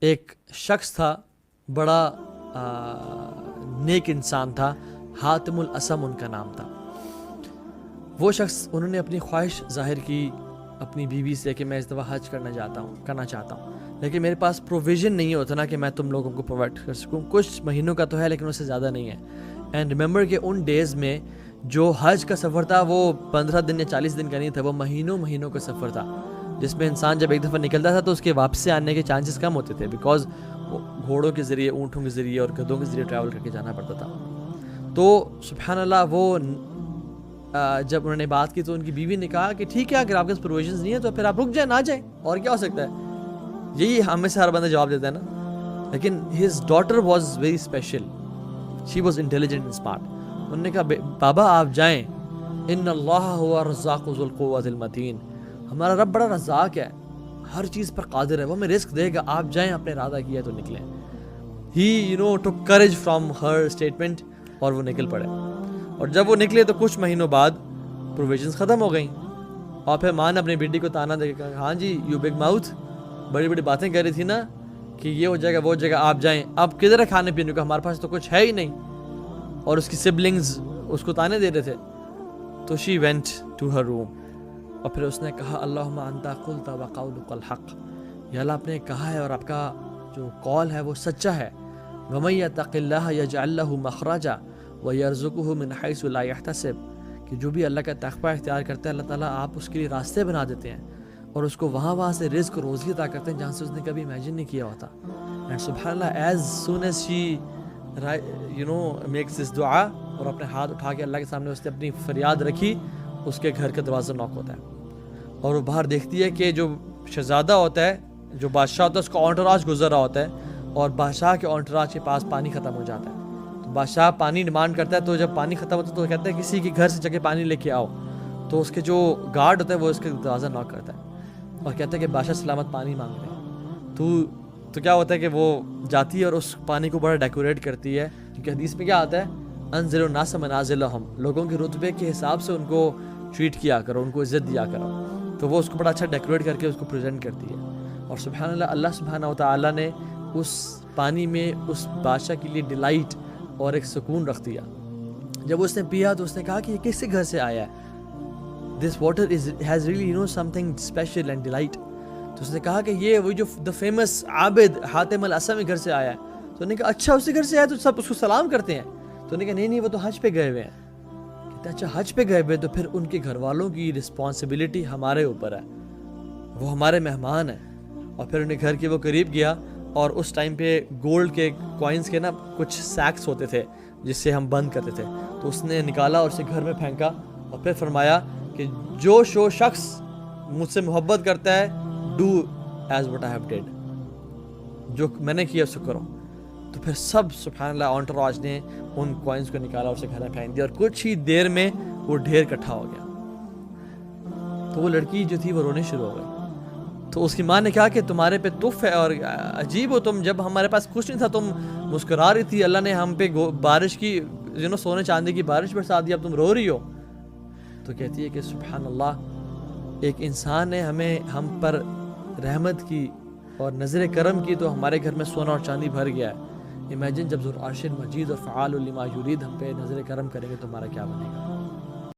ایک شخص تھا، بڑا نیک انسان تھا، حاتم الاسم ان کا نام تھا. وہ شخص، انہوں نے اپنی خواہش ظاہر کی اپنی بیوی سے کہ میں اس دفعہ حج کرنا چاہتا ہوں، لیکن میرے پاس پروویژن نہیں ہوتا نا کہ میں تم لوگوں کو پرووائڈ کر سکوں. کچھ مہینوں کا تو ہے لیکن اس سے زیادہ نہیں ہے. اینڈ ریممبر کہ ان ڈیز میں جو حج کا سفر تھا وہ 15 دن یا 40 دن کا نہیں تھا، وہ مہینوں کا سفر تھا، جس میں انسان جب ایک دفعہ نکلتا تھا تو اس کے واپس آنے کے چانسز کم ہوتے تھے، بیکاز گھوڑوں کے ذریعے، اونٹوں کے ذریعے اور گدھوں کے ذریعے ٹریول کر کے جانا پڑتا تھا. تو سبحان اللہ، وہ جب انہوں نے بات کی تو ان کی بیوی نے کہا کہ ٹھیک ہے، اگر آپ کے پاس پروویژنز نہیں ہیں تو پھر آپ رک جائیں، نہ جائیں، اور کیا ہو سکتا ہے. یہی ہم میں سے ہر بندہ جواب دیتا ہے نا. لیکن his daughter was very special, she was intelligent and smart. انہوں نے کہا بابا آپ جائیں، ان اللہ هو الرزاق ذو القوۃ المتین، ہمارا رب بڑا رزاق ہے، ہر چیز پر قادر ہے، وہ ہمیں رزق دے گا، آپ جائیں، اپنے ارادہ کیا تو نکلیں. ہی ٹوک کریج فرام ہر اسٹیٹمنٹ، اور وہ نکل پڑے. اور جب وہ نکلے تو کچھ مہینوں بعد پروویژنس ختم ہو گئیں. اور پھر ماں نے اپنی بیٹی کو تانا دے کے کہا، ہاں جی یو بگ ماؤتھ، بڑی بڑی باتیں کہہ رہی تھی نا کہ یہ ہو جائے گا وہ ہو جائے گا، آپ جائیں. اب کدھر ہے کھانے پینے کو، ہمارے پاس تو کچھ ہے ہی نہیں. اور اس کی سبلنگز اس کو تانے دے رہے تھے. تو شی وینٹ ٹو ہر روم، اور پھر اس نے کہا، اللہم انت قلت وقولک الحق، یا اللہ آپ نے کہا ہے اور آپ کا جو قول ہے وہ سچا ہے. ومن یتق اللہ یجعل لہ مخرجا ویرزقہ من حیث لا یحتسب، کہ جو بھی اللہ کا تقوی اختیار کرتا ہے اللہ تعالیٰ آپ اس کے لیے راستے بنا دیتے ہیں اور اس کو وہاں سے رزق روزی عطا کرتے ہیں جہاں سے اس نے کبھی امیجن نہیں کیا ہوتا. اینڈ سبحان اللہ، as soon as she makes this دعا، اور اپنے ہاتھ اٹھا کے اللہ کے سامنے اس نے اپنی فریاد رکھی، اس کے گھر کا دروازہ نوک ہوتا ہے اور وہ باہر دیکھتی ہے کہ جو شہزادہ ہوتا ہے، جو بادشاہ ہوتا ہے، اس کا انٹوراج گزر رہا ہوتا ہے اور بادشاہ کے انٹوراج کے پاس پانی ختم ہو جاتا ہے. تو بادشاہ پانی ڈیمانڈ کرتا ہے، تو جب پانی ختم ہوتا ہے تو کہتا ہے کسی کے گھر سے جا کے پانی لے کے آؤ. تو اس کے جو گارڈ ہوتا ہے وہ اس کے دروازہ نوک کرتا ہے اور کہتا ہے کہ بادشاہ سلامت پانی مانگ رہے ہیں. تو کیا ہوتا ہے کہ وہ جاتی ہے اور اس پانی کو بڑا ڈیکوریٹ کرتی ہے، کیونکہ حدیث میں کیا آتا ہے، انزل الناس منازلہم، لوگوں کے رتبے کے حساب سے ان کو ٹریٹ کیا کرو، ان کو عزت دیا کرو. تو وہ اس کو بڑا اچھا ڈیکوریٹ کر کے اس کو پریزنٹ کرتی ہے. اور سبحان اللہ، اللہ سبحانہ و تعالیٰ نے اس پانی میں اس بادشاہ کے لیے ڈیلائٹ اور ایک سکون رکھ دیا. جب اس نے پیا تو اس نے کہا کہ یہ کس کے گھر سے آیا ہے، this water has really something special and delight. تو اس نے کہا کہ یہ وہی جو دا فیمس عابد حاتم الاسم کے گھر سے آیا ہے. تو انہوں نے کہا اچھا اسی گھر سے آیا، تو سب اس کو سلام کرتے ہیں. تو انہوں نے کہا نہیں وہ تو حج پہ گئے ہوئے ہیں. کہتے اچھا حج پہ گئے ہوئے، تو پھر ان کے گھر والوں کی رسپانسبلٹی ہمارے اوپر ہے، وہ ہمارے مہمان ہیں. اور پھر انہیں گھر کے وہ قریب گیا، اور اس ٹائم پہ گولڈ کے کوائنس کے نا کچھ سیکس ہوتے تھے جس سے ہم بند کرتے تھے. تو اس نے نکالا اور اسے گھر میں پھینکا، اور پھر فرمایا کہ جو شخص مجھ سے محبت کرتا ہے، do as what I have did, جو میں نے کیا اسے کرو. تو پھر سب سبحان اللہ انٹوراج نے ان کوائنس کو نکالا اور اسے گھر میں پھینک دیا، اور کچھ ہی دیر میں وہ ڈھیر اکٹھا ہو گیا. تو وہ لڑکی جو تھی وہ رونے شروع ہو گئی. تو اس کی ماں نے کہا کہ تمہارے پہ تف ہے اور عجیب ہو تم، جب ہمارے پاس کچھ نہیں تھا تم مسکرا رہی تھی، اللہ نے ہم پہ بارش کی سونے چاندی کی بارش برسا دی، اب تم رو رہی ہو. تو کہتی ہے کہ سبحان اللہ، ایک انسان نے ہم پر رحمت کی اور نظر کرم کی تو ہمارے گھر میں سونا اور چاندی بھر گیا ہے. امیجن جب ذو العرش مجید اور فعال لما یرید ہم پہ نظر کرم کریں گے تو ہمارا کیا بنے گا.